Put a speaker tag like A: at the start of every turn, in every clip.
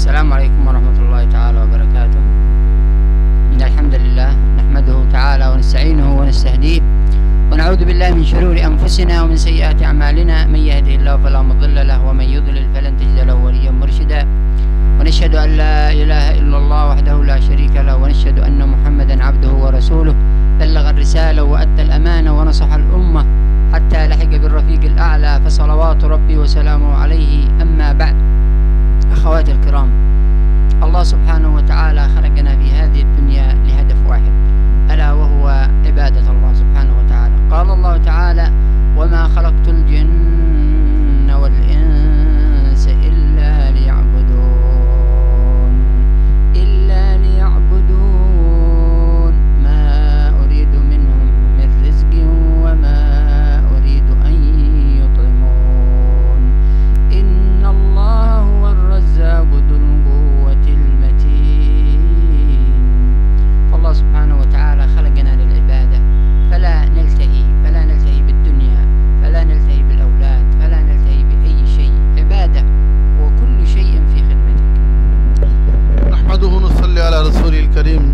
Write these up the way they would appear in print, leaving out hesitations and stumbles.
A: السلام عليكم ورحمة الله تعالى وبركاته. إن الحمد لله نحمده تعالى ونستعينه ونستهديه ونعوذ بالله من شرور أنفسنا ومن سيئات أعمالنا، من يهده الله فلا مضل له ومن يضلل فلن تجد له وليا مرشدا، ونشهد أن لا إله إلا الله وحده لا شريك له، ونشهد أن محمدا عبده ورسوله بلغ الرسالة وأدى الأمانة ونصح الأمة حتى لحق بالرفيق الأعلى، فصلوات ربي وسلامه عليه. أما بعد، أخواتي الكرام، الله سبحانه وتعالى خلقنا في هذه الدنيا لهدف واحد، ألا وهو عبادة الله سبحانه وتعالى. قال الله تعالى: وما خلقت الجن والإنس إلا ليعبدون ما أريد منهم من رزق وما أريد أن يطعمون إن الله هو الرزاق ذو القوة المتين. فالله سبحانه وتعالى خلقنا للعبادة، فلا نلتهي بالدنيا، فلا نلتهي بالأولاد، فلا نلتهي بأي شيء. عبادة وكل شيء في خدمتك.
B: نحمده ونصلي على رسوله الكريم।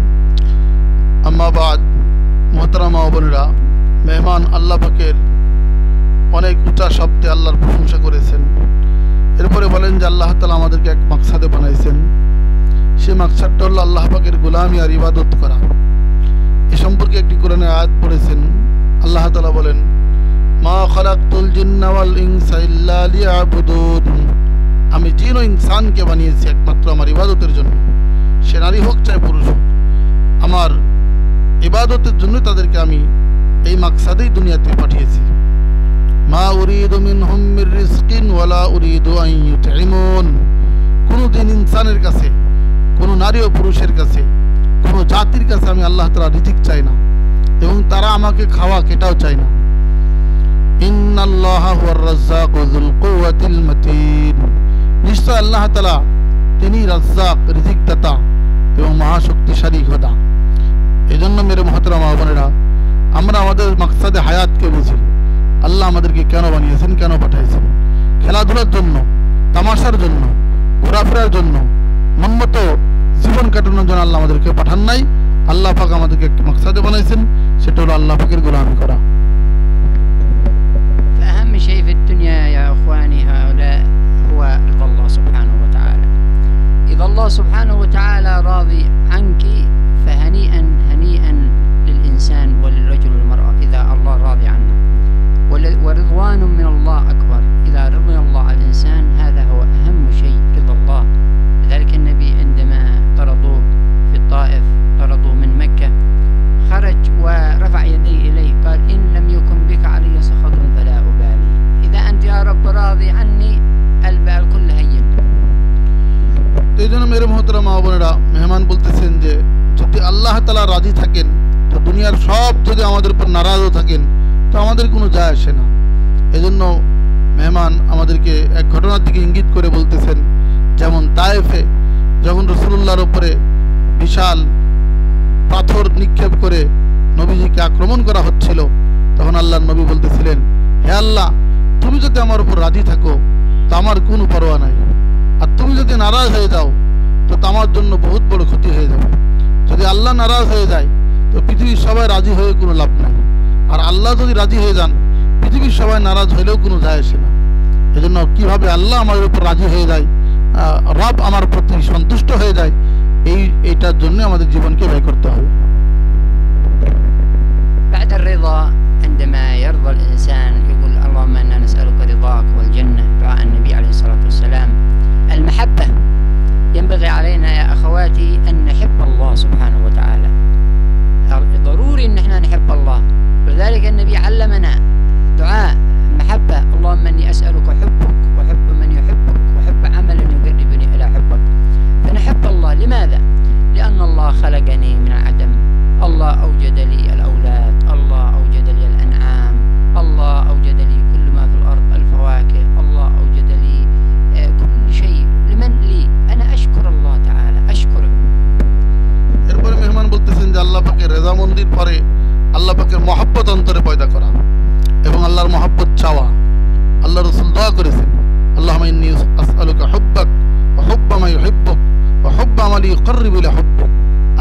B: أما بعد, মোহতারামা ও বোনেরা, মেহমান আল্লাহ পাকের অনেক উঁচা শব্দে আল্লাহর প্রশংসা করেছেন। এরপরে বলেন যে আল্লাহ তাআলা আমাদেরকে এক মাকসাদে বানাইছেন। সেই মাকসাদটা হলো আল্লাহ পাকের গোলামি আর ইবাদত করা। এ সম্পর্কে একটি কোরআনের আয়াত পড়েছেন। আল্লাহ তাআলা বলেন, মা খালাকতুল জিন্না ওয়াল ইনসা ইল্লা লিয়াবুদুন, আমি জিন ও ইনসানকে বানিয়েছি একমাত্র আমার ইবাদতের জন্য। সে নারী হোক চাই পুরুষ হোক, আমার ইবাদতের জন্য তাদেরকে আমি এই মাকসাদেই দুনিয়াতে পাঠিয়েছি। মা উরিদু মিনহুম মির রিজকিন ওয়ালা উরিদু আন ইউতঈমুন, কোনদিন ইনসানের কাছে, কোন নারী ও পুরুষের কাছে, কোন জাতির কাছে আমি আল্লাহ তাআলা রিজিক চাই না, এবং তারা আমাকে খাওয়া এটাও চায় না। ইন্নাল্লাহা হুয়ার রাজ্জাকু যুল কুওয়াতিল মাতিন, নিশ্চয় আল্লাহ তাআলা তিনি রাজ্জাক, রিজিক দাতা এবং মহাশক্তিশালী খোদা। এজন্য মেরে মুহতারামা বোনেরা, আমরা আমাদের মাকসাদে হায়াতকে বুঝি। আল্লাহ আমাদেরকে কেন বানিয়েছেন, কেন পাঠিয়েছেন? খেলাধুলার জন্য, তামাশার জন্য, ঘোরাফেরার জন্য, মনমতো জীবন কাটানোর জন্য আল্লাহ আমাদেরকে পাঠান নাই। আল্লাহ পাক আমাদেরকে একটি মাকসাদে বানাইছেন, সেটা হলো আল্লাহ পাকের গোলামি করা।
A: فأهم شيء في الدنيا يا إخواني هؤلاء هو رضا الله سبحانه وتعالى. إذا الله سبحانه وتعالى راضي عنك فهنيئا هنيئا للإنسان وللرجل والمرأة إذا الله راضي عنه، ورضوان من الله أكبر. إذا رضي الله على الإنسان هذا هو أهم شيء، رضا الله. لذلك النبي عندما طردوه في الطائف، طردوه من مكة، خرج ورفع يديه إليه قال: إن لم يكن بك علي سخط فلا أبالي، إذا أنت يا رب راضي عني البال كل هين.
B: এই জন্য মেরে মুহতারামা বোনেরা, মেহমান বলতেছেন যে যদি আল্লাহ তাআলা রাজি থাকেন, তো দুনিয়ার সব যদি আমাদের উপর নারাজও থাকেন, তো আমাদের কোনো যায় আসে না। এজন্য মেহমান আমাদেরকে এক ঘটনার দিকে ইঙ্গিত করে বলতেছেন, যেমন তায়েফে যখন রাসূলুল্লাহর উপরে বিশাল পাথর নিক্ষেপ করে নবীজিকে আক্রমণ করা হচ্ছিল, তখন আল্লাহর নবী বলতেছিলেন, হে আল্লাহ, তুমি যদি আমার উপর রাজি থাকো তো আমার কোনো পরোয়া নাই, আর তুমি যদি নারাজ হয়ে যাও তো আমার জন্য বহুত বড় ক্ষতি হয়ে যাবে। যদি আল্লাহ নারাজ হয়ে যায় তো পৃথিবীর সবাই রাজি হয়ে কোনো লাভ নাই, আর আল্লাহ যদি রাজি হয়ে যান পৃথিবীর সবাই নারাজ হলেও কোনো যায় আসে না। এজন্য কিভাবে আল্লাহ আমাদের উপর রাজি হয়ে যায়, রব আমার প্রতি সন্তুষ্ট হয়ে যায়, এইটার জন্য আমাদের জীবনকে ব্যয় করতে হবে।
A: بعد الرضا عندما يرضى الإنسان يقول: اللهم إنا نسألك رضاك والجنة، دعاء النبي عليه الصلاة والسلام. المحبة ينبغي علينا يا أخواتي أن نحب الله سبحانه وتعالى، ضروري أن احنا نحب الله. ولذلك النبي علمنا دعاء محبة: اللهم إني أسألك حبك وحب من يحبك وحب عملا يقربني إلى حبك. فنحب الله. لماذا؟ لأن الله خلقني من العدم، الله أوجد لي الأولاد، الله أوجد لي الأنعام، الله أوجد لي كل ما في الأرض، الفواكه، الله أوجد لي كل شيء. لمن لي؟ أنا أشكر الله تعالى، أشكره.
B: এরপরে মেহমান বলতেছেন যে আল্লাহ পাকের রেজামন্দির পরে আল্লাহ পাকের মহব্বত অন্তরে পয়দা করা এবং আল্লাহর মহব্বত চাওয়া। আল্লাহ রাসূল দোয়া করেছেন লিইউকাররিবু ইলা হুব্বিক,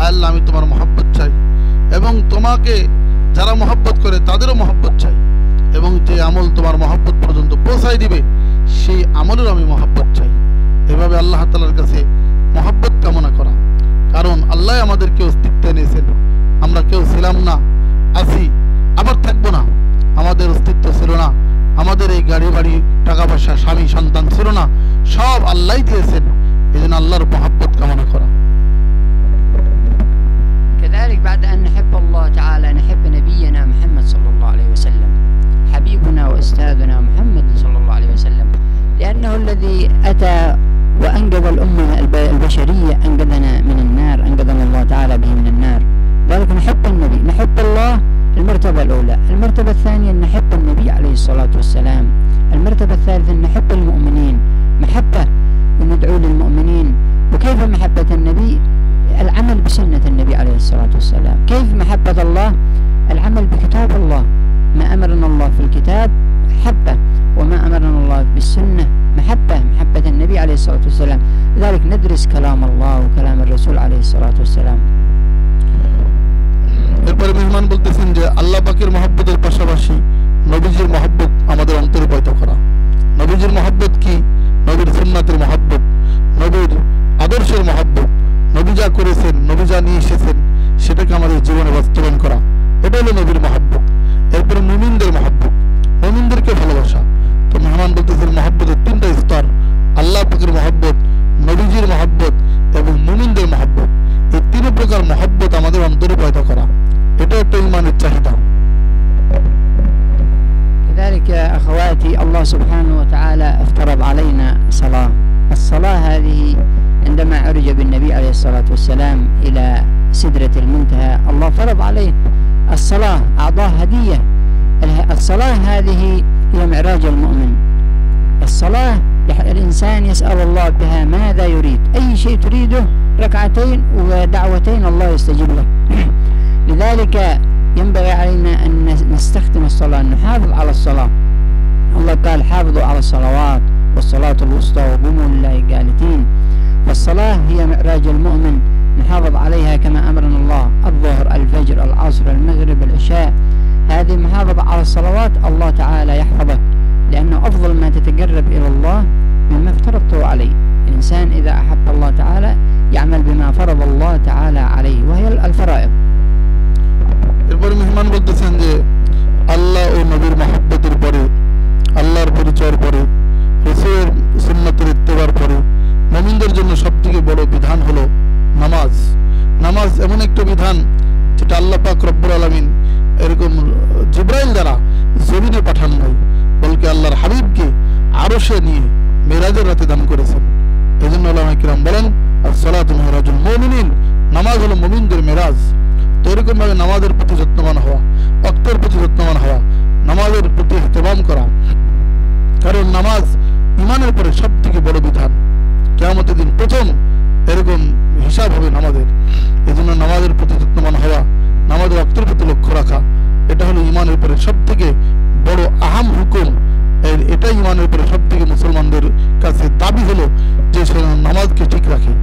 B: আল্লাহ আমি তোমার মহব্বত চাই এবং তোমাকে যারা মহব্বত করে তাদেরও মহব্বত চাই এবং যে আমল তোমার মহব্বত পর্যন্ত পৌঁছায় দিবে সেই আমলের আমি মহব্বত চাই। এভাবে আল্লাহ তাআলার কাছে মহব্বত কামনা করা, কারণ আল্লাহ আমাদেরকে অস্তিত্বে এনেছেন। আমরা কেউ ছিলাম না, আছি, আবার থাকবো না। আমাদের অস্তিত্ব ছিল না, আমাদের এই গাড়ি বাড়ি টাকা পয়সা স্বামী সন্তান ছিল না, সব আল্লাহই দিয়েছেন। এই জন্য আল্লাহর মহব্বত কামনা করা।
A: كذلك بعد أن نحب الله تعالى نحب نبينا محمد صلى الله عليه وسلم، حبيبنا وأستاذنا محمد صلى الله عليه وسلم، لأنه الذي أتى وأنقذ الأمة البشرية، أنقذنا من النار، أنقذنا الله تعالى به من النار. ذلك نحب النبي، نحب الله المرتبة الأولى. المرتبة الثانية أن نحب النبي عليه الصلاة والسلام. المرتبة الثالثة أن نحب المؤمنين محبة وندعو للمؤمنين. وكيف محبة النبي؟ العمل بسنة النبي عليه الصلاة والسلام. كيف محبة الله؟ العمل بكتاب الله، ما أمرنا الله في الكتاب محبة، وما أمرنا الله بالسنة محبة، محبة النبي عليه الصلاة والسلام. لذلك ندرس كلام الله وكلام الرسول عليه الصلاة والسلام.
B: এরপরে মেহমান বলতেছেন যে আল্লাহ পাকের মহব্বতের পাশাপাশি নবীজির মহব্বত আমাদের অন্তরে পয়দা করা। নবীজির মহব্বত কি? নবীর সুন্নাতের মহব্বত, নবীর আদর্শের মহব্বত, নবী যা করেছেন, নবী যা নিয়ে এসেছেন সেটাকে আমাদের জীবনে বাস্তবায়ন করা, এটা হলো নবীর মহব্বত। এরপরে মুমিনদের মহব্বত, মুমিনদেরকে ভালোবাসা। তো মেহমান বলতেছেন মহব্বতের তিনটা স্তর: আল্লাহ পাকের মহব্বত, নবীজির মহব্বত এবং মুমিনদের মহব্বত। এই তিন প্রকার মহব্বত আমাদের অন্তরে পয়দা করা, এটা একটা ঈমানের চাহিদা।
A: كذلك يا أخواتي الله سبحانه وتعالى افترض علينا صلاة. الصلاة هذه عندما عرج بالنبي عليه الصلاة والسلام إلى سدرة المنتهى الله فرض عليه الصلاة، أعطاه هدية. الصلاة هذه هي معراج المؤمن. الصلاة الإنسان يسأل الله بها ماذا يريد، أي شيء تريده، ركعتين ودعوتين الله يستجيب لك. لذلك ينبغي علينا أن نستخدم الصلاة، نحافظ على الصلاة. الله قال حافظوا على الصلوات والصلاة الوسطى وقوموا لله قانتين. فالصلاة هي معراج المؤمن، نحافظ عليها كما أمرنا الله: الظهر، الفجر، العصر، المغرب، العشاء. هذه محافظة على الصلوات الله تعالى يحفظك، لأنه أفضل ما تتقرب إلى الله مما افترضته عليه. الإنسان إذا أحب الله تعالى يعمل بما فرض الله تعالى عليه وهي الفرائض.
B: এরপরে মেহমান বলতেছেন যে আল্লাহ ও নবীর মহব্বতের পরে, আল্লাহর পরিচয়ের পরে, রাসূলের সুন্নাতের ইত্তেবার পরে মুমিনদের জন্য সবথেকে বড় বিধান হলো নামাজ। নামাজ এমন একটা বিধান যেটা আল্লাহ পাক রব্বুল আলামিন এরকম জিবরাইল দ্বারা জমিনে পাঠান নাই, বলকে আল্লাহর হাবিবকে আরশে নিয়ে মেরাজের রাতে দান করেছেন। এজন্য উলামায়ে কিরাম বলেন as-salatu mi'rajul mu'minin, নামাজ হলো মুমিনদের মেরাজ। তো এরকম ভাবে নামাজের প্রতি যত্নবান হওয়া, ওয়াক্তের প্রতি যত্নবান হওয়া, নামাজের প্রতি ইহতিমাম করা, কারণ নামাজ ঈমানের পরে সবথেকে বড় বিধান। কিয়ামতের দিন প্রথম এরকম হিসাব হবে নামাজের। এজন্য নামাজের প্রতি যত্নবান হওয়া, নামাজের ওয়াক্তের প্রতি লক্ষ্য রাখা, এটা হলো ঈমানের পরে সবথেকে বড় আহাম হুকুম। এটা ঈমানের পরে সবথেকে মুসলমানদের কাছে দাবি হলো যে সে নামাজকে ঠিক রাখে।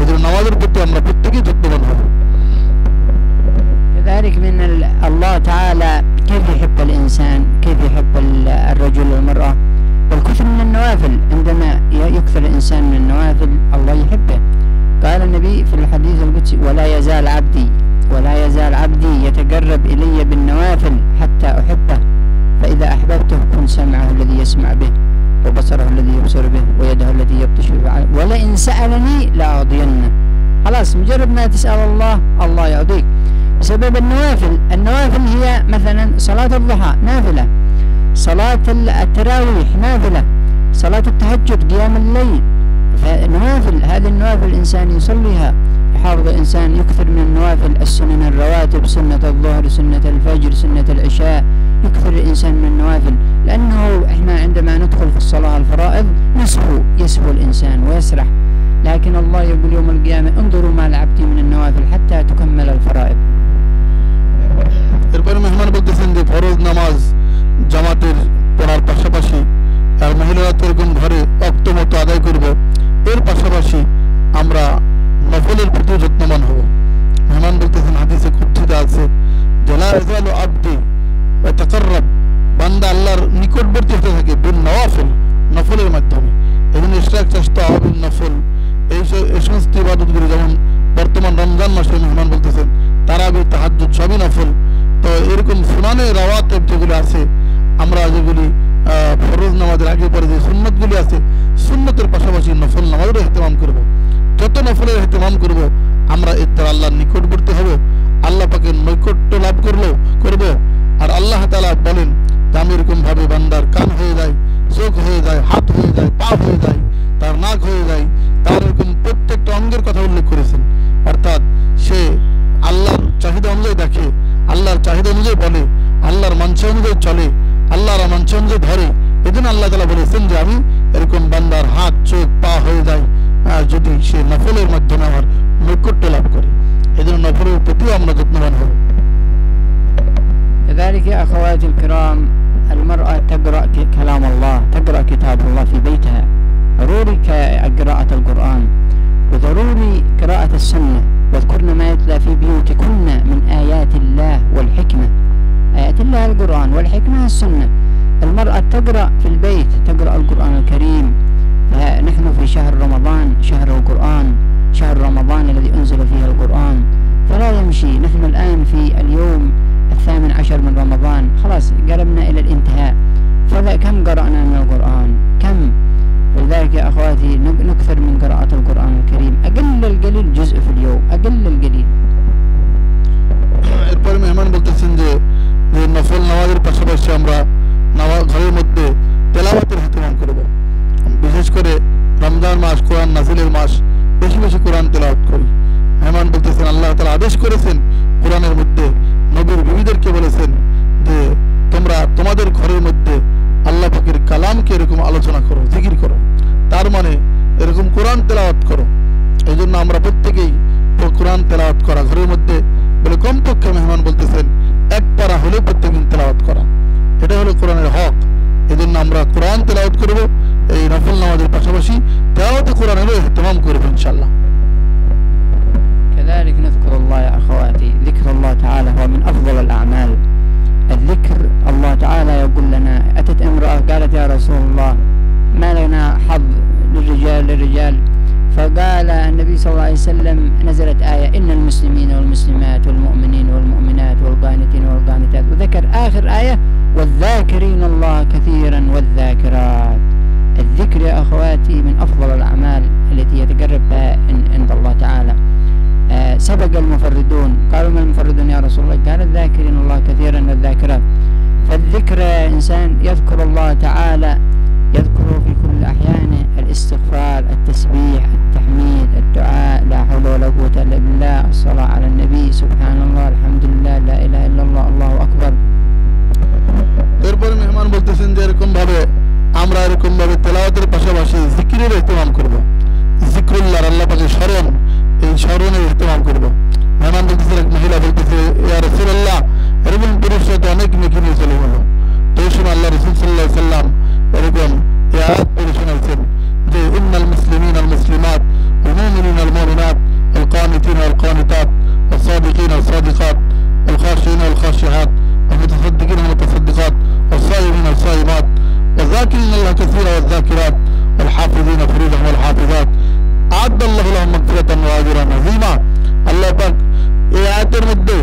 B: এজন্য নামাজের প্রতি আমরা প্রত্যেকেই যত্নবান হব।
A: كذلك من الله تعالى كيف يحب الإنسان، كيف يحب الرجل والمرأة، والكثر من النوافل. عندما يكثر الإنسان من النوافل الله يحبه. قال النبي في الحديث القدسي: ولا يزال عبدي يتقرب إلي بالنوافل حتى أحبه، فإذا أحببته كن سمعه الذي يسمع به وبصره الذي يبصر به ويده التي يبطش بها، ولئن سألني لأعطينه. خلاص مجرد ما تسأل الله الله يعطيك بسبب النوافل. النوافل هي مثلا صلاة الضحى نافلة، صلاة التراويح نافلة، صلاة التهجد قيام الليل، فنوافل. هذه النوافل الإنسان يصليها، يحافظ الإنسان يكثر من النوافل، السنن الرواتب، سنة الظهر، سنة الفجر، سنة العشاء، يكثر الإنسان من النوافل. لأنه إحنا عندما ندخل في الصلاة الفرائض يسهو الإنسان ويسرح، لكن الله يقول يوم القيامة: انظروا ما لعبت من النوافل حتى تكمل الفرائض.
B: এরপরে মেহমান বলতেছেন যে ফরজ নামাজ জামাতের পড়ার পাশাপাশি আর মহিলারা তো এরকম ঘরে ওয়াক্ত মতো আদায় করব, এর পাশাপাশি আমরা নফলের নফলের ইহতিমাম করব, আমরা এর দ্বারা আল্লাহর নিকটবর্তী হব, আল্লাহ পাকের নৈকট্য লাভ করব। আর আল্লাহ তাআলা বলেন যে আমি এরকম ভাবে বান্দার কান হয়ে যায়, চোখ হয়ে যায়, হাত হয়ে যায়, পা হয়ে যায়, তার নাক হয়ে যায়, তার এরকম প্রত্যেকটা অঙ্গের কথা উল্লেখ করেছেন। অর্থাৎ সে আল্লাহর চাহিদা অনুযায়ী দেখে, আল্লাহর চাহিদা অনুযায়ী বলে, আল্লাহর মানসা অনুযায়ী চলে, আল্লাহর মানসা অনুযায়ী ধরে। এজন্য আল্লাহ তাআলা বলেছেন যে আমি এরকম বান্দার হাত চোখ পা হয়ে যায় যদি সে নফলের মাধ্যমে আমার নৈকট্য লাভ করে। এজন্য নফলের প্রতিও আমরা যত্নবান হব।
A: كذلك يا أخواتي الكرام، المرأة تقرأ كلام الله، تقرأ كتاب الله في بيتها، ضروري قراءة القرآن وضروري قراءة السنة، واذكرن ما يتلى في بيوتكن من آيات الله والحكمة. آيات الله القرآن والحكمة السنة. المرأة تقرأ في البيت، تقرأ القرآن الكريم. فنحن في شهر رمضان، شهر القرآن، شهر رمضان الذي أنزل فيه القرآن، فلا يمشي. نحن الآن في اليوم 18 من رمضان، خلاص قربنا إلى الانتهاء، كم قرأنا من القرآن؟ كم؟ ولذلك يا أخواتي نكثر من قراءة القرآن الكريم، أقل القليل جزء في اليوم، أقل القليل.
B: এরপর মেহমান বলতেছেন যে নফল নামাজের পাশাপাশি আমরা ঘরের মধ্যে তেলাওয়াতের ইহতিমাম করব। বিশেষ করে রমজান মাস, কোরআন নাজিলের মাস, বেশি বেশি কোরআন তেলাওয়াত করি। মেহমান বলতেছেন আল্লাহ তাআলা আদেশ করেছেন কোরআনের মধ্যে, নবীর বিবিদেরকে বলেছেন যে তোমরা তোমাদের ঘরের মধ্যে আল্লাহ পাকের কালামকে এরকম আলোচনা করো, জিকির করো, তার মানে এরকম কোরআন তেলাওয়াত করো। এই জন্য আমরা প্রত্যেকেই কোরআন তেলাওয়াত করা ঘরের মধ্যে বলে কমপক্ষে মেহমান বলতেছেন এক পারা হলে প্রত্যেকদিন তেলাওয়াত করা, এটা হলো কোরআনের হক। এই জন্য আমরা কোরআন তেলাওয়াত করব, এই নফল নামাজের পাশাপাশি তেলাওয়াতে কোরআনেরও ইহতিমাম করব ইনশাআল্লাহ।
A: كذلك نذكر الله يا أخواتي، ذكر الله تعالى هو من أفضل الأعمال. الذكر الله تعالى يقول لنا، أتت امرأة قالت يا رسول الله ما لنا حظ للرجال، فقال النبي صلى الله عليه وسلم نزلت آية إن المسلمين والمسلمات والمؤمنين والمؤمنات والقانتين والقانتات، وذكر آخر آية والذاكرين الله كثيرا والذاكرات. الذكر يا أخواتي من أفضل الأعمال التي يتقرب بها عند الله تعالى. سبق المفردون، قالوا ما المفردون يا رسول الله؟ قال الذاكرين الله كثيرا والذاكرات. فالذكر إنسان يذكر الله تعالى، يذكره في كل أحيانه، الاستغفار، التسبيح، التحميد، الدعاء، لا حول ولا قوة إلا بالله، الصلاة على النبي، سبحان الله، الحمد لله، لا إله إلا الله، الله أكبر.
B: এরপরে মেহমান বলতেছেন যে এরকম ভাবে আমরা এরকম ভাবে তেলাওয়াতের পাশাপাশি জিকিরের ইহতিমাম করব, জিকরুল্লাহ, আল্লাহ পাকের স্মরণ, এই স্মরণের ইহতিমাম করব। মেহমান বলতেছে, এক মহিলা বলতেছে ইয়া রাসূলুল্লাহ এরকম পুরুষরা তো অনেক নেকি নিয়ে চলে গেল। তো এই সময় আল্লাহ রাসূল সাল্লাল্লাহু আলাইহি সাল্লাম এরকম এই আয়াত পড়ে শোনাচ্ছেন যে ইন্নাল মুসলিমিনা ওয়াল মুসলিমাত ওয়াল মুমিনিনা ওয়াল মুমিনাত ওয়াল কানিতিনা ওয়াল কানিতাত ওয়াস সাদিকিনা ওয়াস সাদিকাত ওয়াল খাশিয়িনা ওয়াল খাশিয়াত ওয়াল মুতাসাদ্দিকিনা ওয়াল মুতাসাদ্দিকাত ওয়াস সাইমিনা ওয়াস সাইমাত والذاكرين الله كثيرا والذاكرات والحافظين فروجهم والحافظات أعد الله لهم مغفرة وأجرا عظيما। আল্লাহ পাক এই আয়াতের মধ্যে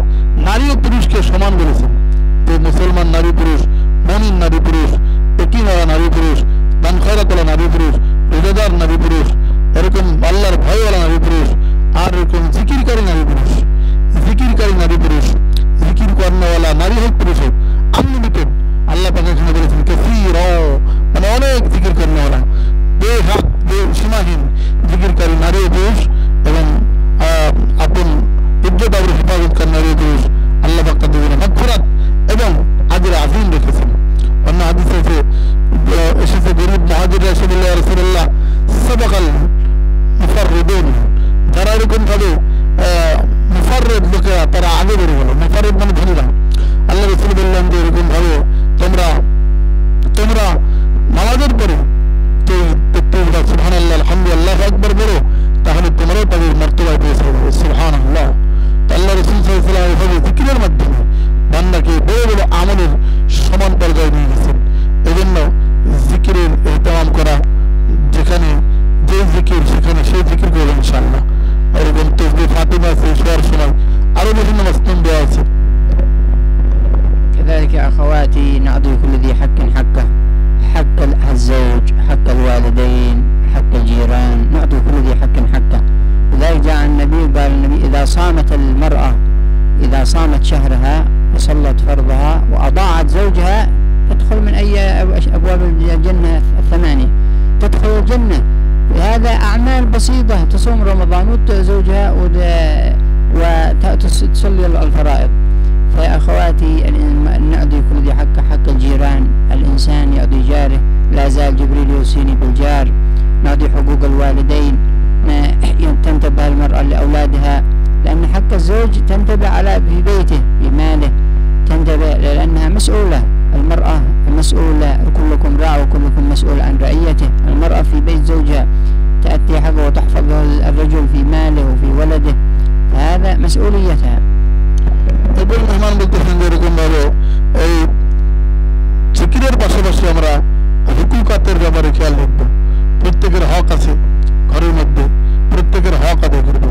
B: নারী ও পুরুষকে সমান বলেছেন যে মুসলমান নারী পুরুষ, মুমিন নারী পুরুষ, একীভাবে নারী পুরুষ, দান খয়রাতওয়ালা নারী পুরুষ, রোজাদার নারী পুরুষ, এরকম আল্লাহর ভয়ওয়ালা নারী পুরুষ, আর এরকম জিকিরকারী নারী পুরুষ, জিকিরকারী নারী পুরুষ, জিকির করানোওয়ালা নারী হোক পুরুষ হোক, আনলিমিটেড। আল্লাহ পাক এখানে বলেছেন কাসীরা, মানে অনেক জিকির করানোওয়ালা, বেহাদ সীমাহীন জিকিরকারী নারী পুরুষ এবং আপন ইজ্জত আবরু হেফাজতকারী নারী পুরুষ আল্লাহ পাক তাদের জন্য মাগফিরাত এবং আজর আযীম রেখেছেন। অন্য হাদিসে এসেছে গরীব মুহাজিররা এসে বলল ইয়া রাসূলুল্লাহ সাবাকাল মুফাররিদুন, যারা এরকম ভাবে মুফাররিদ লোকেরা তারা আগে বেড়ে গেল। মুফাররিদ মানে ধনীরা। আল্লাহ রাসূল বললেন যে এরকম ভাবে তোমরা নামাজের পরে সুবহানাল্লাহ আলহামদুলিল্লাহ আকবার বলো, তাহলে
A: بسيطة تصوم رمضان وتطيع زوجها وتصلي الفرائض. فيا أخواتي نعطي كل ذي حق الجيران، الإنسان يعطي جاره، لا زال جبريل يوصيني بالجار. نعطي حقوق الوالدين، تنتبه المرأة لأولادها، لأن حق الزوج تنتبه على في بيته في ماله، تنتبه لأنها مسؤولة. المرأة مسؤولة، كلكم راع وكلكم مسؤول عن رعيته. المرأة في بيت زوجها تأتي حقه وتحفظ الرجل في ماله وفي ولده، هذا مسؤوليتها.
B: এরপর মেহমান বলতেছেন যে এরকম ভাবে এই জিকিরের পাশাপাশি আমরা হুকুকাতের ব্যাপারে খেয়াল রাখবো। প্রত্যেকের হক আছে ঘরের মধ্যে, প্রত্যেকের হক আদায় করব।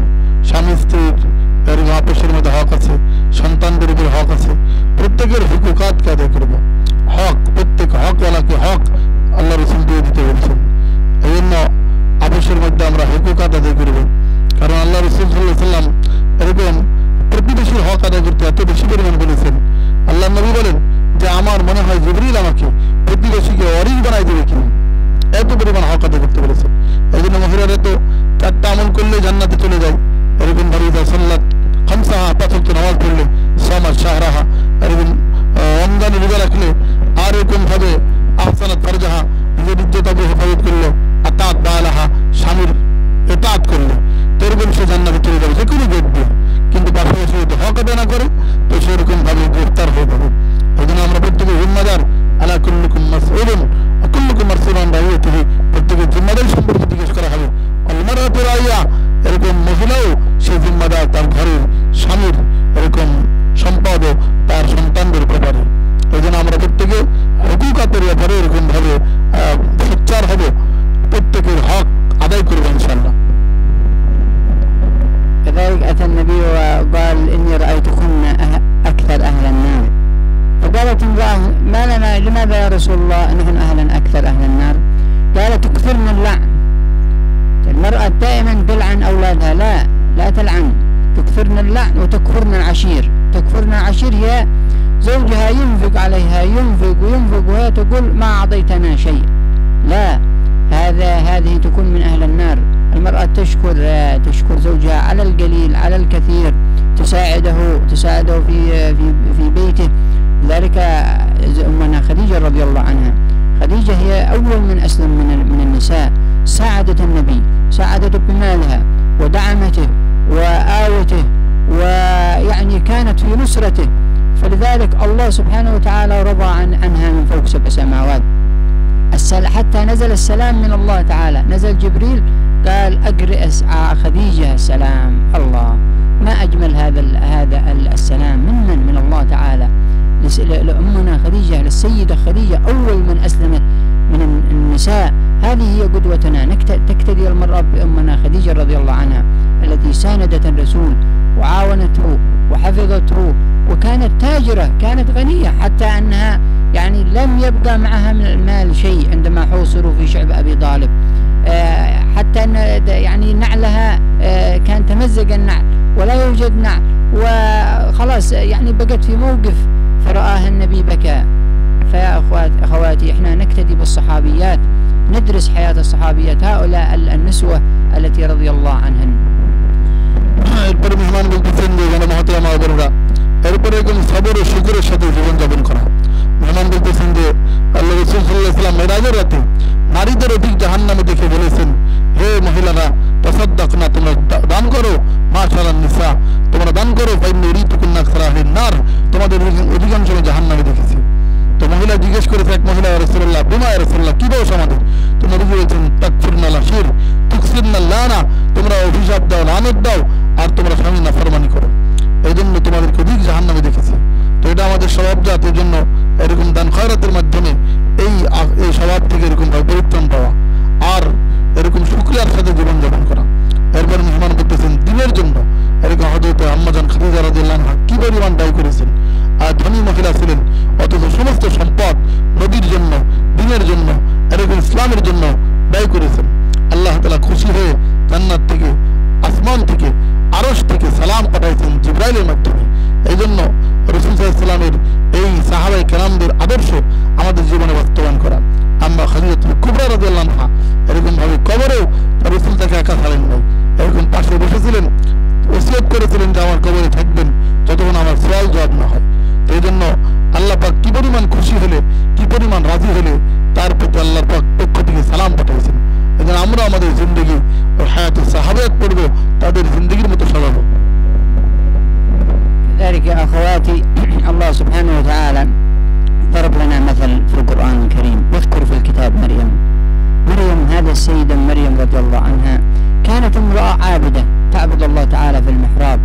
B: স্বামী স্ত্রীর আপসের মধ্যে হক আছে, সন্তানদের উপর হক আছে, প্রত্যেকের হুকুকাতকে আদায় করব। হক প্রত্যেক হকওয়ালাকে হক আল্লাহ রসুল দিয়ে দিতে বলছেন। এই জন্য আপসের মধ্যে আমরা হুকুকাত আদায় করব। কারণ আল্লাহ রসুল সাল্লাল্লাহু আলাইহি ওয়াসাল্লাম এরকম প্রতিবেশীর হক আদায় করতে এত বেশি পরিমাণ বলেছেন। আল্লাহ নবী বলেন যে আমার মনে হয় জিবরিল আমাকে প্রতিবেশীকে ওয়ারিস বানাই দেবে কিনা, এত পরিমাণ হক আদায় করতে বলেছেন। এই জন্য মহিলারা তো 4টা আমল করলে জান্নাতে চলে যায়। এরকম ভাবে সাল্লাত খামসাহা 5 ওয়াক্ত নামাজ পড়লে, সামাত শাহরাহা, এরকম রমজানে রোজা রাখলে, আর এরকম ভাবে আহসানাত ফারজাহা নিজের ইজ্জত হেফাজত করলো, আতাত বালাহা স্বামীর এতাত করলে, এরকম সে জান্নাতে চলে যাবে যে কোনো গেট দিয়ে। কিন্তু পাশাপাশি যদি হক আদায় না করে তো সেরকম ভাবে গ্রেফতার হয়ে যাবে। এই জন্য আমরা প্রত্যেকে জিম্মাদার, আলা কুল্লুকুম মাসউলুন ওয়া কুল্লুকুম মাসউলুন আন রাইয়াতিহি, প্রত্যেকের জিম্মাদারি সম্পর্কে জিজ্ঞেস করা হবে। আল মারআতু রাইয়া, এরকম মহিলাও সে জিম্মাদার তার ঘরের স্বামীর এরকম সম্পদ ও তার সন্তানদের ব্যাপারে। এই জন্য আমরা প্রত্যেকে হুকুকাতের ব্যাপারে এরকম ভাবে সোচ্চার হব, প্রত্যেকের হক আদায় করবো ইনশাআল্লাহ।
A: كذلك أتى النبي وقال إني رأيتكن أكثر أهل النار. فقالت امرأة ما لنا، لماذا يا رسول الله نحن أكثر أهل النار؟ قال تكثرن اللعن. المرأة دائما تلعن أولادها، لا تلعن، تكثرن اللعن وتكفرن العشير. تكفرن العشير هي زوجها ينفق عليها، ينفق وهي تقول ما أعطيتنا شيء. لا، هذه تكون من أهل النار. المرأة تشكر زوجها على القليل على الكثير، تساعده في بيته. لذلك أمنا خديجة رضي الله عنها، خديجة هي أول من أسلم من النساء، ساعدت النبي، ساعدته بمالها ودعمته وآوته، ويعني كانت في نصرته. فلذلك الله سبحانه وتعالى رضى عنها من فوق 7 سماوات. حتى نزل السلام من الله تعالى، نزل جبريل قال أقرئ خديجة السلام. الله، ما أجمل هذا السلام من الله تعالى لأمنا خديجة، للسيدة خديجة أول من أسلمت من النساء. هذه هي قدوتنا، تقتدي المرأة بأمنا خديجة رضي الله عنها التي ساندت الرسول وعاونته وحفظته، وكانت تاجرة، كانت غنية، حتى أنها يعني لم يبقى معها من المال شيء عندما حوصروا في شعب أبي طالب، حتى أن يعني نعلها كان تمزق النعل ولا يوجد نعل، وخلاص يعني بقت في موقف فرآها النبي بكى. فيا أخواتي احنا نقتدي بالصحابيات، ندرس حياة الصحابيات، هؤلاء النسوة التي رضي الله عنهن.
B: এরপরে মেহমান বলতেছেন যে এখানে মহতরমা বোনেরা, এরপরে এরকম সবর ও শুকরের সাথে জীবনযাপন করা। মেহমান বলতেছেন যে আল্লাহ রাসূল সাল্লাল্লাহু আলাইহি ওয়াসাল্লাম মেরাজের রাতে নারীদের অধিক জাহান্নামে দেখে বলেছেন, হে মহিলারা তাসাদদাকনা, তোমরা দান করো, মাশাআল্লাহ নিসা, তোমরা দান করো, ফাইন রিতুকুন্না আকসারাহিন নার, তোমাদের অধিকাংশ জাহান্নামে দেখেছি। তো মহিলা জিজ্ঞেস করেছে এক মহিলা, ইয়া রাসূলুল্লাহ বিমা ইয়া রাসূলুল্লাহ, কি দোষ আমাদের? তো নবী বলেছেন তাকফুরনাল আশির তুকসিরনাল লানা, তোমরা অভিশাপ দাও, লানত দাও, আর তোমরা স্বামী নাফরমানি করো, এই জন্য তোমাদেরকে অধিক জাহান্নামে দেখেছি। তো এটা আমাদের স্বভাবজাত, এর জন্য এরকম দান খয়রাতের মাধ্যমে এই স্বভাব থেকে এরকম পরিত্রাণ পাওয়া আর এরকম শুকরিয়ার সাথে জীবনযাপন করা। এরপর মেহমান বলতেছেন দিনের জন্য এরকম হযরত আম্মাজান খাদিজা রাদিয়াল্লাহু আনহা কি পরিমাণ ব্যয় করেছেন। আর ধনী মহিলা ছিলেন, অথচ সমস্ত সম্পদ নবীর জন্য, দিনের জন্য, এরকম ইসলামের জন্য ব্যয় করেছেন। আল্লাহ তাআলা খুশি হয়ে জান্নাত থেকে, আসমান থেকে, আরশ থেকে সালাম পাঠাইছেন জিবরাইলের মাধ্যমে। এই জন্য রাসূল সাল্লাল্লাহু আলাইহি ওয়াসাল্লামের এই সাহাবায়ে কেরামদের আদর্শ আমাদের জীবনে বাস্তবায়ন করা। আম্মা খাদিজাতুল কুবরা রাদিয়াল্লাহু আনহা এরকম ভাবে কবরেও রাসূল তাকে একা ছাড়েন, তাদের জিন্দেগির মতো সাজাবো।
A: كذلك يا أخواتي الله سبحانه وتعالى ضرب لنا مثل في القرآن الكريم. واذكر في الكتاب مريم. مريم هذا السيدة مريم رضي الله عنها كانت امرأة عابدة تعبد الله تعالى في المحراب،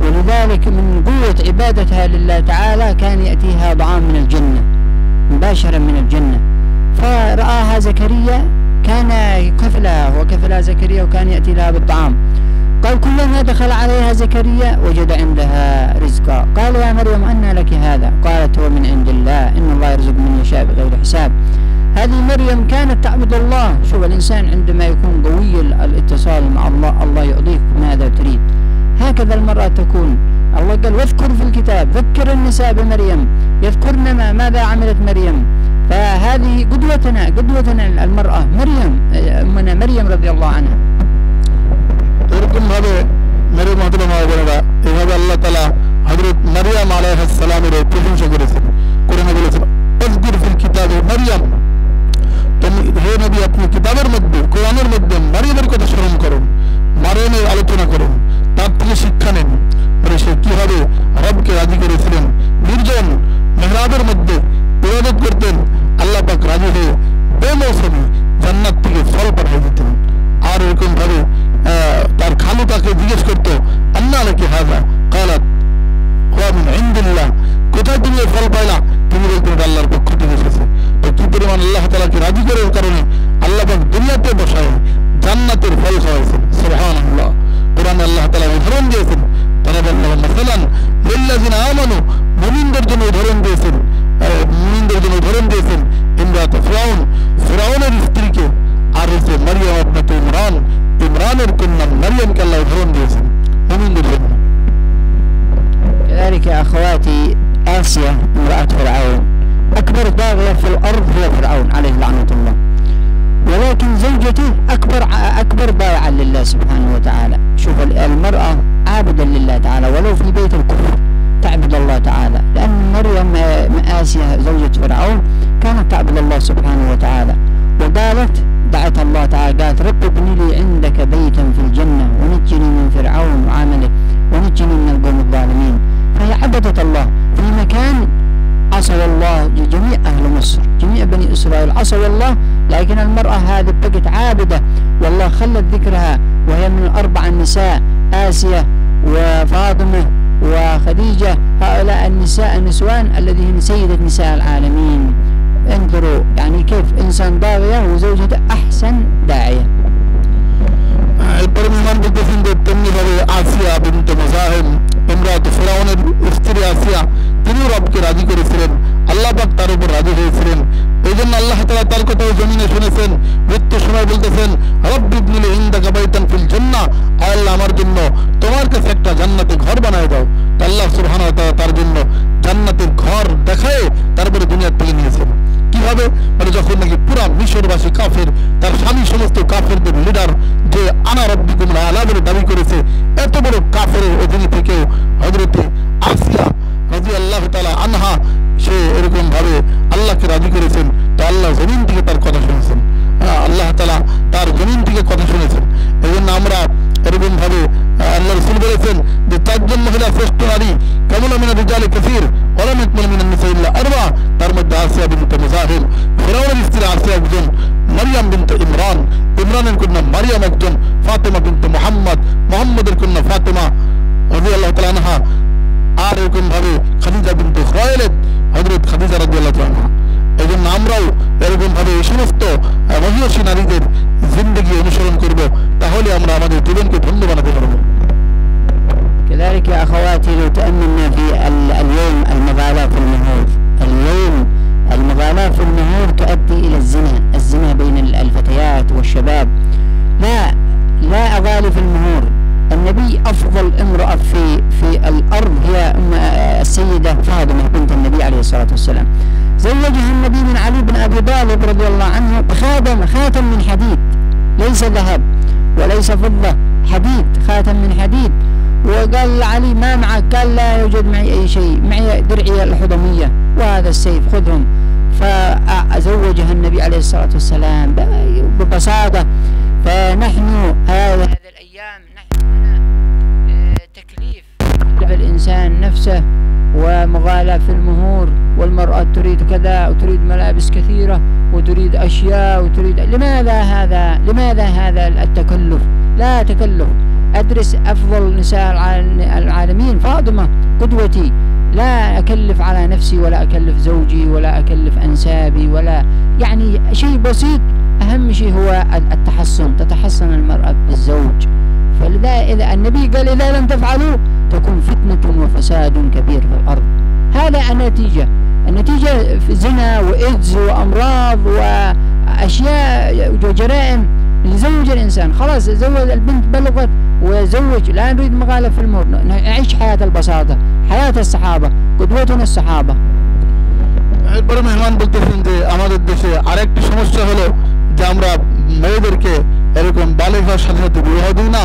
A: ولذلك من قوة عبادتها لله تعالى كان يأتيها طعام من الجنة مباشرة من الجنة. فرآها زكريا كان كفلها وكفلها زكريا وكان يأتي لها بالطعام. قال كلما دخل عليها زكريا وجد عندها رزقا. قال يا مريم أنى لك هذا؟ قالت هو من عند الله إن الله يرزق من يشاء بغير حساب. هذه مريم كانت تعبد الله. شوف الإنسان عندما يكون قوي الاتصال مع الله الله يعطيك ماذا تريد. هكذا المرأة تكون. الله قال واذكر في الكتاب ذكر النساء بمريم يذكرن ماذا عملت مريم. فهذه قدوتنا المرأة مريم أمنا مريم رضي الله عنها.
B: এরকম ভাবে মেরে মহতরমা বোনেরা এইভাবে আল্লাহ তাআলা হযরত মারইয়াম আলাইহিস সালামের প্রশংসা করেছেন। কোরআনে বলেছেন উযকুর ফিল কিতাবে মারইয়াম, তুমি হে নবী আপনি কিতাবের মধ্যে কোরআনের মধ্যে মারইয়ামের কথা স্মরণ করুন, মারইয়ামের আলোচনা করুন, তার থেকে শিক্ষা নেন। মানে সে কিভাবে রবকে রাজি করেছিলেন, নির্জন মেহরাবের মধ্যে ইবাদত করতেন, আল্লাহ পাক রাজি হয়ে বেমৌসুমে জান্নাত থেকে ফল পাঠিয়ে দিতেন। আর এরকম ভাবে তার খালু তাকে জিজ্ঞেস করতো আন্না লাকি হাযা ক্বালাত হুয়া মিন ইনদিল্লাহ, কোথায় তুমি এই ফল পাইলা? তিনি বলতেন আল্লাহর পক্ষ থেকে এসেছে। তো কি পরিমাণ আল্লাহ তাআলাকে রাজি করার কারণে আল্লাহ পাক দুনিয়াতে বসায় জান্নাতের ফল খাওয়াইছেন। সুবহানাল্লাহ। কোরআনে আল্লাহ তাআলা উদাহরণ দিয়েছেন তারাবাল্লাহু মাসালান লিল্লাযিনা আমানু, মুমিনদের জন্য উদাহরণ দিয়েছেন ইমরাত ফিরাউনের স্ত্রীকে, আর হচ্ছে মারইয়াম ইবনাত ইমরানের কন্যা মারইয়ামকে আল্লাহ উদাহরণ দিয়েছেন মুমিনদের জন্য।
A: كذلك يا أخواتي آسيا امرأة فرعون أكبر طاغية في الأرض هي فرعون عليه لعنة الله، ولكن زوجته أكبر ضائعة لله سبحانه وتعالى. شوف المرأة عابدة لله تعالى ولو في بيت الكفر تعبد الله تعالى، لأن مريم آسيا زوجة فرعون كانت تعبد الله سبحانه وتعالى، وقالت دعت الله تعالى قالت رب ابن لي عندك بيتا في الجنة ونجني من فرعون وعمله ونجني من القوم الظالمين. فهي عبدت الله في مكان عصوا الله. جميع أهل مصر جميع بني إسرائيل عصوا الله، لكن المرأة هذه بقت عابدة والله خلت ذكرها، وهي من الأربع النساء آسيا وفاطمة وخديجة، هؤلاء النسوان الذين سيدة نساء العالمين. انظروا يعني كيف إنسان ضاغية وزوجته أحسن داعية.
B: এরপরে ইমাম বলতেছেন যে তেমনি ভাবে আসিয়া বিনতে মুজাহিম ইমরাত ফিরাউনের স্ত্রী আসিয়া তিনিও রবকে রাজি করেছিলেন, আল্লাহ পাক তার উপর রাজি হয়েছিলেন। এই জন্য আল্লাহ তাআলা তার কথাও জমিনে শুনেছেন। মৃত্যুর সময় বলতেছেন রব্বি ইবনি লি ইনদাকা বাইতান ফিল জান্নাহ, আল্লাহ আমার জন্য তোমার কাছে একটা জান্নাতে ঘর বানায় দাও। তো আল্লাহ সুবহানাহু ওয়া তাআলা তার জন্য জান্নাতের ঘর দেখায় তারপরে দুনিয়া থেকে নিয়েছেন। কিভাবে? মানে যখন নাকি পুরা মিশরবাসী কাফের, তার স্বামী সমস্ত কাফেরদের লিডার যে আনা রব্বুকুম আলা বলে দাবি করেছে, এত বড় কাফের অধীনে থেকেও হযরতে আসিয়া রাদিয়াল্লাহু তাআলা আনহা সে এরকম ভাবে আল্লাহকে রাজি করেছেন। তো আল্লাহ জমিন থেকে তার কথা শুনেছেন, আল্লাহ তাআলা তার জমিন থেকে কথা শুনেছেন। এই জন্য আমরা এরকম ভাবে আল্লাহ রাসূল বলেছেন যে চারজন মহিলা শ্রেষ্ঠ নারী কামুলা মিনার রিজালি কাসীর ওয়া লাম ইয়াকমুল মিনান নিসা ইল্লা আরবা, তার মধ্যে আসিয়া বিনতে মুজাহিম ফিরাউনের স্ত্রী আসিয়া একজন, মারইয়াম বিনতে ইমরানের কন্যা মারইয়াম একজন, ফাতেমা বিনতে মুহাম্মদের কন্যা ফাতেমা রাদিয়াল্লাহু তাআলা আনহা, আর এরকম ভাবে খাদিজা বিনতে খুয়াইলিদ হযরত খাদিজা রাদিয়াল্লাহু আনহা। এই জন্য আমরাও এরকম ভাবে এই সমস্ত মহিয়সী নারীদের জিন্দেগি অনুসরণ করব, তাহলে আমরা আমাদের জীবনকে ধন্য বানাতে পারব।
A: كذلك يا أخواتي لو تأملنا في اليوم المغالاة في المهور، اليوم المغالاة في المهور تؤدي إلى الزنا بين الفتيات والشباب. لا أغالي في المهور. النبي أفضل امرأة في الأرض هي السيدة فاطمة بنت النبي عليه الصلاة والسلام. زوجها النبي من علي بن أبي طالب رضي الله عنه خاتم من حديد، ليس ذهب وليس فضة، حديد، خاتم من حديد. وقال علي ما معك؟ قال لا يوجد معي أي شيء، معي درعي الحضمية وهذا السيف خذهم. فزوجها النبي عليه الصلاة والسلام ببساطة. فنحن هذه الأيام نحن تكليف الإنسان نفسه ومغالاة في المهور، والمرأة تريد كذا وتريد ملابس كثيرة وتريد أشياء وتريد. لماذا هذا التكلف؟ لا تكلف. أدرس أفضل نساء العالمين، فاطمة قدوتي، لا أكلف على نفسي ولا أكلف زوجي ولا أكلف أنسابي ولا يعني شيء بسيط. أهم شيء هو التحصن، تتحصن المرأة بالزوج. فلذا إذا النبي قال إذا لم تفعلوا تكون فتنة وفساد كبير في الأرض. هذا النتيجة في زنا وإيدز وأمراض وأشياء وجرائم. يزوج الإنسان خلاص، زوج البنت بلغت وزوج، لا نريد مغالبة في الأمور، نعيش حياة البساطة، حياة الصحابة، قدوتنا الصحابة.
B: এরপরে মেহমান বলতেছেন যে আমাদের দেশে আরেকটি সমস্যা হলো যে আমরা মেয়েদেরকে এরকম বালিগ হওয়ার সাথে সাথে বিবাহ দিই না,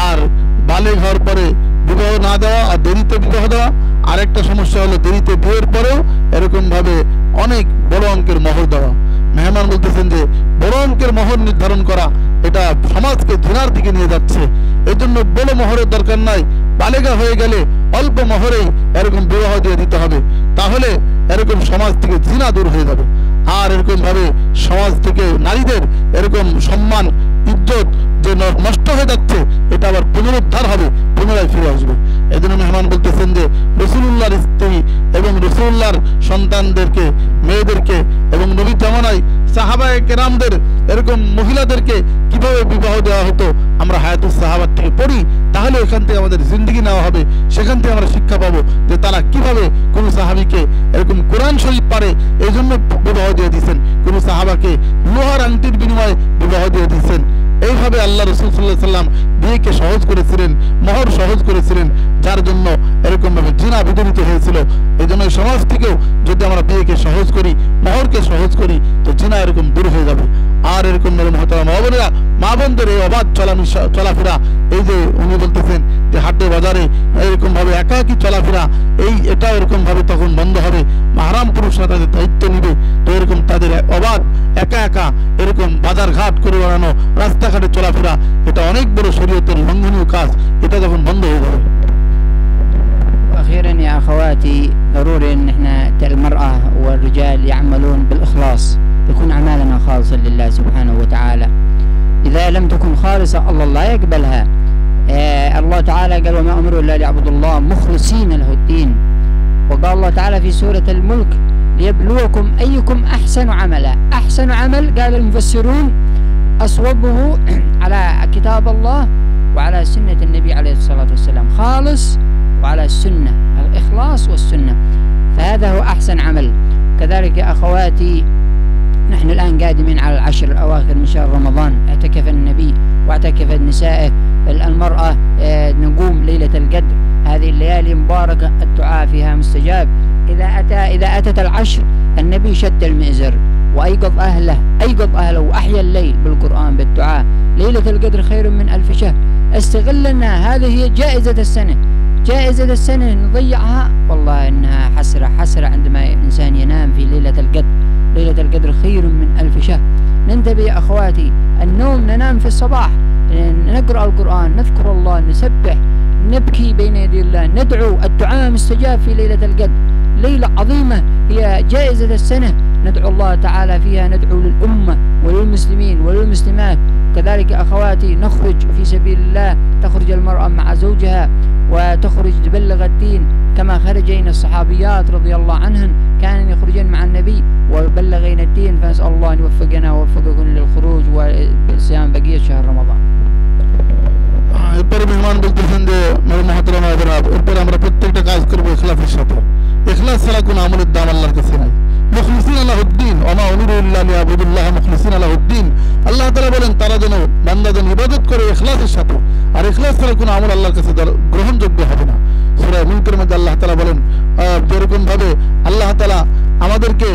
B: আর বালিগ হওয়ার পরে বিবাহ না দেওয়া আর দেরিতে বিবাহ দেওয়া। আরেকটা সমস্যা হলো দেরিতে বিয়ের পরেও এরকম ভাবে অনেক বড় অঙ্কের মোহর দেওয়া। মেহমান বলতেছেন যে বড় অঙ্কের মোহর নির্ধারণ করা এটা সমাজকে জিনার দিকে নিয়ে যাচ্ছে। এই জন্য বড় মোহরের দরকার নাই, বালেগা হয়ে গেলে অল্প মোহরেই এরকম বিবাহ দিয়ে দিতে হবে, তাহলে এরকম সমাজ থেকে জিনা দূর হয়ে যাবে। আর এরকম ভাবে সমাজ থেকে নারীদের এরকম সম্মান ইজ্জত যে নষ্ট হয়ে যাচ্ছে এটা আবার পুনরুদ্ধার হবে, পুনরায় ফিরে আসবে। এই জন্য মেহমান বলতেছেন যে রসুলুল্লাহর স্ত্রী এবং রসুলুল্লাহর সন্তানদেরকে, মেয়েদেরকে এবং নবীর জামানায় সাহাবায়ে কেরামদের এরকম মহিলাদেরকে কিভাবে বিবাহ দেওয়া হতো আমরা হায়াতুস সাহাবার থেকে পড়ি, তাহলে এখান থেকে আমাদের জিন্দেগি নেওয়া হবে। সেখান থেকে আমরা শিক্ষা পাবো যে তারা কিভাবে কোনো সাহাবীকে এরকম কোরআন শরীফ পারে এই জন্য বিবাহ দিয়ে দিয়েছেন, কোনো সাহাবাকে লোহার আংটির বিনিময়ে বিবাহ দিয়ে দিয়েছেন। এইভাবে আল্লাহ রাসূল সাল্লাল্লাহু আলাইহি ওয়াসাল্লাম বিয়েকে সহজ করেছিলেন, মোহর সহজ করেছিলেন, যার জন্য এরকম ভাবে জিনা বিদরিত হয়েছিল। এই জন্য সমাজ থেকেও যদি আমরা বিয়েকে সহজ করি, মোহরকে সহজ করি, তো জিনা এরকম দূর হয়ে যাবে। আর এরকম মহতারাম বোনেরা, মা বোনদের এই অবাধ চলাফেরা, এই যে উনি বলতেছেন যে হাটে বাজারে এরকম ভাবে একাকী চলাফেরা, এটা এরকম ভাবে তখন বন্ধ হবে। মাহরাম পুরুষরা তাদের দায়িত্ব নিবে, তো এরকম তাদের অবাধ একা একা এরকম বাজার ঘাট করে বেড়ানো, রাস্তাঘাটে চলাফেরা, এটা অনেক বড় শরীয়তের লঙ্ঘনীয় কাজ, এটা তখন বন্ধ হয়ে যাবে।
A: أخيرا يا أخواتي، ضروري أن احنا المرأة والرجال يعملون بالإخلاص، تكون أعمالنا خالصة لله سبحانه وتعالى. إذا لم تكن خالصة الله لا يقبلها. الله تعالى قال وما أمروا إلا ليعبدوا الله مخلصين له الدين. وقال الله تعالى في سورة الملك ليبلوكم أيكم أحسن عملا. أحسن عمل قال المفسرون أصوبه على كتاب الله وعلى سنة النبي عليه الصلاة والسلام، خالص وعلى السنة، الإخلاص والسنة، فهذا هو أحسن عمل. كذلك يا أخواتي، نحن الآن قادمين على العشر الأواخر من شهر رمضان، اعتكف النبي واعتكفت نسائه. المرأة نقوم ليلة القدر، هذه الليالي مباركة الدعاء فيها مستجاب. إذا أتت العشر النبي شد المئزر وأيقظ أهله وأحيا الليل بالقرآن بالدعاء. ليلة القدر خير من 1000 شهر. استغلنا، هذه هي جائزة السنة نضيعها، والله إنها حسرة عندما إنسان ينام في ليلة القدر. ليلة القدر خير من 1000 شهر. ننتبه يا أخواتي، النوم ننام في الصباح، نقرأ القرآن، نذكر الله، نسبح، نبكي بين يدي الله، ندعو. الدعاء مستجاب في ليلة القدر، ليلة عظيمة هي جائزة السنة، ندعو الله تعالى فيها، ندعو للأمة وللمسلمين وللمسلمات. كذلك أخواتي نخرج في سبيل الله، تخرج المرأة مع زوجها وتخرج تبلغ الدين كما خرجين الصحابيات رضي الله عنهن، كانن يخرجن مع النبي وبلغين الدين. فنسأل الله أن يوفقنا ووفقكم للخروج وصيام بقية شهر رمضان.
B: এরপরে মেহমান বলতেছেন যে মহতরমা জনাব, এরপরে আমরা প্রত্যেকটা কাজ করবো ইখলাসের সাথে। ইখলাস ছাড়া কোনো আমলের দাম আল্লাহর কাছে নাই। মুখলিসিন লাহুদ্দিন ওমা উমিরু ইল্লা লিয়াবুদুল্লাহ মুখলিসিন লাহুদ্দিন। আল্লাহ তাআলা বলেন তারা যেন বান্দাদের ইবাদত করে ইখলাসের সাথে, আর ইখলাস ছাড়া কোনো আমল আল্লাহর কাছে গ্রহণযোগ্য হবে না। সূরা মুলকের মধ্যে আল্লাহ তাআলা বলেন যেরকম ভাবে আল্লাহ তাআলা আমাদেরকে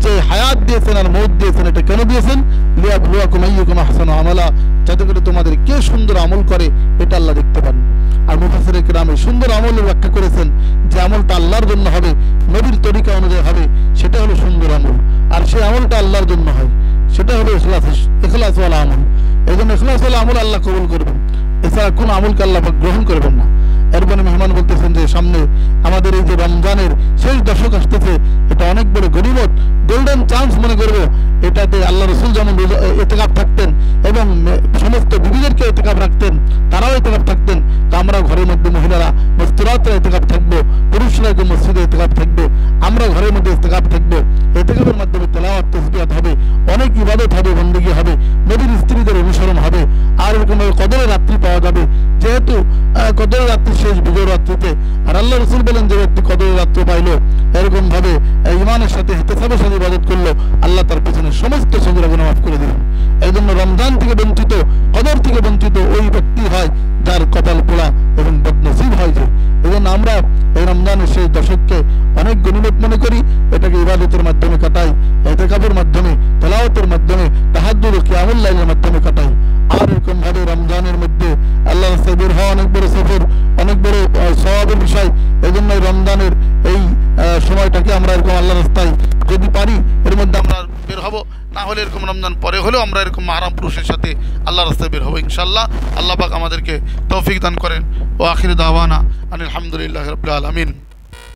B: যে হায়াত দিয়েছেন আর মওত দিয়েছেন, এটা কেন দিয়েছেন? লিয়াবলুয়াকুম আইয়ুকুম আহসানু আমালা, যাতে করে তোমাদের কে সুন্দর আমল করে এটা আল্লাহ দেখতে পান। আর মুফাসসিরে কেরাম সুন্দর আমলের ব্যাখ্যা করেছেন যে আমলটা আল্লাহর জন্য হবে, নবীর তরিকা অনুযায়ী হবে, সেটা হলো সুন্দর আমল। আর সেই আমলটা আল্লাহর জন্য হয়, সেটা হলো ইখলাসওয়ালা আমল। এই জন্য ইখলাসওয়ালা আমল আল্লাহ কবুল করবেন। এছাড়া কোনো আমলকে আল্লাহ পাক গ্রহণ করবেন না। এরপরে মেহমান বলতেছেন যে সামনে আমাদের এই যে রমজানের শেষ দশক আসতেছে, এটা অনেক বড় গনিমত, গোল্ডেন চান্স মনে করবো। এটাতে আল্লাহ রসুল যেমন ইতিকাফ থাকতেন এবং সমস্ত বিবিদেরকে ইতিকাফ রাখতেন, তারাও ইতিকাফ থাকতেন, তো আমরাও ঘরের মধ্যে মহিলারা মস্তরাতে ইতিকাফ থাকবো, পুরুষরা মসজিদে ইতিকাফ থাকবো, আমরা ঘরের মধ্যে ইতিকাফ থাকবো। ইতিকাফের মাধ্যমে তেলাওয়াত তাসবিহাত হবে, অনেক ইবাদত হবে, বন্দেগী হবে, নবীর স্ত্রীদের অনুসরণ হবে, আর এরকমভাবে কদরের রাত্রি পাওয়া যাবে। যেহেতু কদরের রাত্রি শেষ বিজয় রাত্রিতে, আর আল্লাহ রসুল বলেন যে ব্যক্তি কদরের রাত্রি পাইলো, এরকম ভাবে ইমানের সাথে ইহতিসাবের সাথে ইবাদত করলো, আল্লাহ তার পিছনে সমস্ত সগীরা গুনাহ মাফ করে দিবেন। এই জন্য রমজান থেকে বঞ্চিত, কদর থেকে বঞ্চিত ওই ব্যক্তি হয় যার কপাল পোড়া এবং বদনসিব হয়। যে এই জন্য আমরা এই রমজানের সেই দশককে অনেক গনিমত মনে করি, এটাকে ইবাদতের মাধ্যমে কাটাই, ইতিকাফের মাধ্যমে, তেলাওয়াতের মাধ্যমে, তাহাজ্জুদ ও কিয়ামুল লাইলের মাধ্যমে কাটাই। আর এরকম ভাবে রমজানের মধ্যে আল্লাহ রাস্তায় বের হওয়া অনেক বড় সফর, অনেক বড় সওয়াবের বিষয়। এই জন্য রমজানের এই সময়টাকে আমরা এরকম আল্লাহ রাস্তায় যদি পারি এর মধ্যে আমরা বের হব, না হলে এরকম রমজান পরে হলেও আমরা এরকম মাহরাম পুরুষের সাথে আল্লাহ রাস্তায় বের হবো ইনশাআল্লাহ। আল্লাহ পাক আমাদেরকে তৌফিক দান করেন। ও আখির দাওয়ানা আনিল হামদুলিল্লাহি রাব্বিল আলামিন।